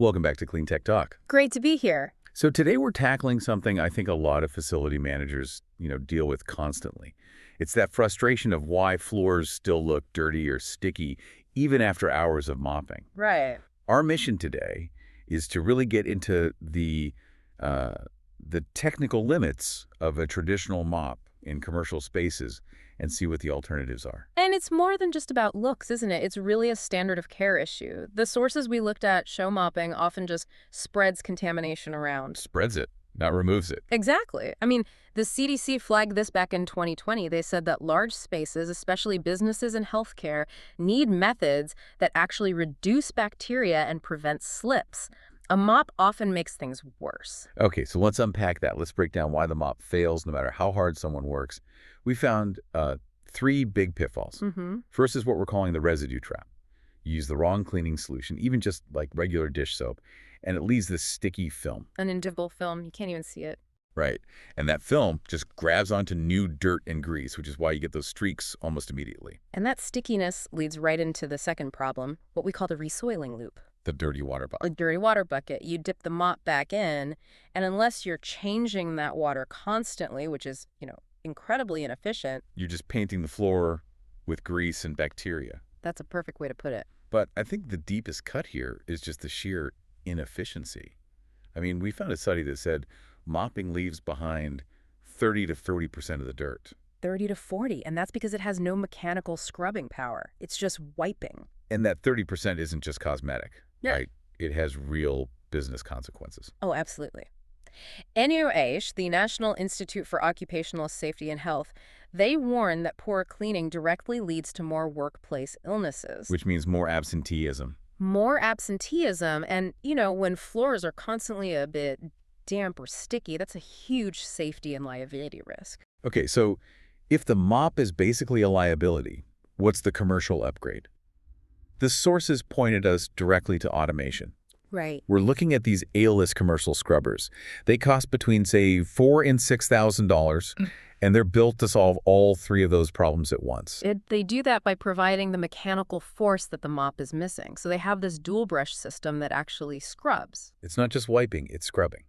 Welcome back to Clean Tech Talk. Great to be here. So today we're tackling something I think a lot of facility managers, deal with constantly. It's that frustration of why floors still look dirty or sticky even after hours of mopping. Right. Our mission today is to really get into uh, the technical limits of a traditional mop in commercial spaces and see what the alternatives are. And it's more than just about looks, isn't it? It's really a standard of care issue. The sources we looked at show mopping often just spreads contamination around. Spreads it, not removes it. Exactly. I mean, the CDC flagged this back in 2020. They said that large spaces, especially businesses and healthcare, need methods that actually reduce bacteria and prevent slips. A mop often makes things worse. Okay, so let's unpack that. Let's break down why the mop fails no matter how hard someone works. We found three big pitfalls. First is what we're calling the residue trap. You use the wrong cleaning solution, even just like regular dish soap, and it leaves this sticky film. An indivisible film. You can't even see it. Right. And that film just grabs onto new dirt and grease, which is why you get those streaks almost immediately. And that stickiness leads right into the second problem, what we call the resoiling loop. The dirty water A bucket. dirty water bucket. You dip the mop back in, and unless you're changing that water constantly, which is, incredibly inefficient. You're just painting the floor with grease and bacteria. That's a perfect way to put it. But I think the deepest cut here is just the sheer inefficiency. I mean, we found a study that said mopping leaves behind 30 to 40% of the dirt. 30 to 40, and that's because it has no mechanical scrubbing power. It's just wiping. And that 30% isn't just cosmetic, Yeah. right? It has real business consequences. Oh, absolutely. NIOH, the National Institute for Occupational Safety and Health, they warn that poor cleaning directly leads to more workplace illnesses. Which means more absenteeism. More absenteeism, and, when floors are constantly a bit damp or sticky, that's a huge safety and liability risk. Okay, so if the mop is basically a liability, what's the commercial upgrade? The sources pointed us directly to automation. Right. We're looking at these airless commercial scrubbers. They cost between, say, $4,000 and $6,000, and they're built to solve all three of those problems at once. They do that by providing the mechanical force that the mop is missing. So they have this dual brush system that actually scrubs. It's not just wiping, it's scrubbing.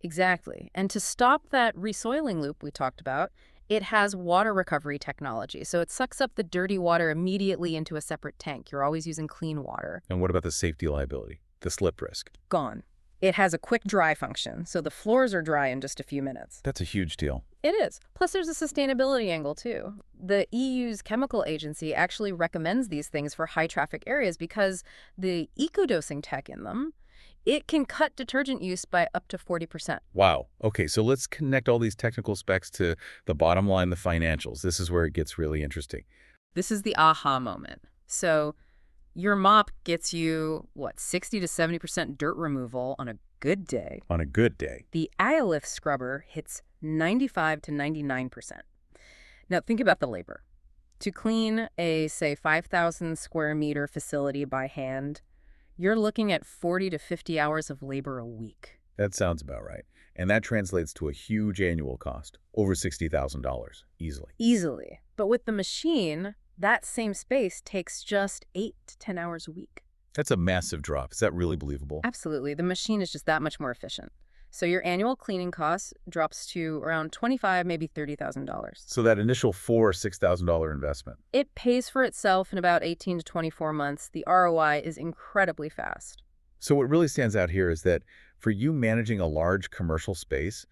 Exactly. And to stop that resoiling loop we talked about, it has water recovery technology. So it sucks up the dirty water immediately into a separate tank. You're always using clean water. And what about the safety liability, the slip risk? Gone. It has a quick dry function, so the floors are dry in just a few minutes. That's a huge deal. It is. Plus, there's a sustainability angle, too. The EU's chemical agency actually recommends these things for high-traffic areas because the eco-dosing tech in them, it can cut detergent use by up to 40%. Wow. Okay, so let's connect all these technical specs to the bottom line, the financials. This is where it gets really interesting. This is the aha moment. So your mop gets you, 60 to 70% dirt removal on a good day. On a good day. The Iolith scrubber hits 95 to 99%. Now think about the labor. To clean a, say, 5,000 square meter facility by hand, you're looking at 40 to 50 hours of labor a week. That sounds about right. And that translates to a huge annual cost, over $60,000, easily. Easily. But with the machine, that same space takes just 8 to 10 hours a week. That's a massive drop. Is that really believable? Absolutely. The machine is just that much more efficient. So your annual cleaning cost drops to around $25,000, maybe $30,000. So that initial $4,000 or $6,000 investment. It pays for itself in about 18 to 24 months. The ROI is incredibly fast. So what really stands out here is that for you managing a large commercial space,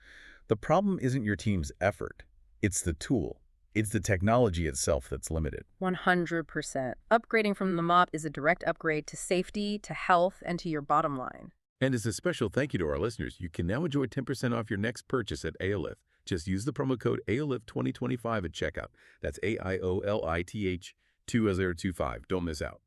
the problem isn't your team's effort. It's the tool. It's the technology itself that's limited. 100%. Upgrading from the mop is a direct upgrade to safety, to health, and to your bottom line. And as a special thank you to our listeners, you can now enjoy 10% off your next purchase at Aolith. Just use the promo code AOLITH2025 at checkout. That's AIOLITH 2025. Don't miss out.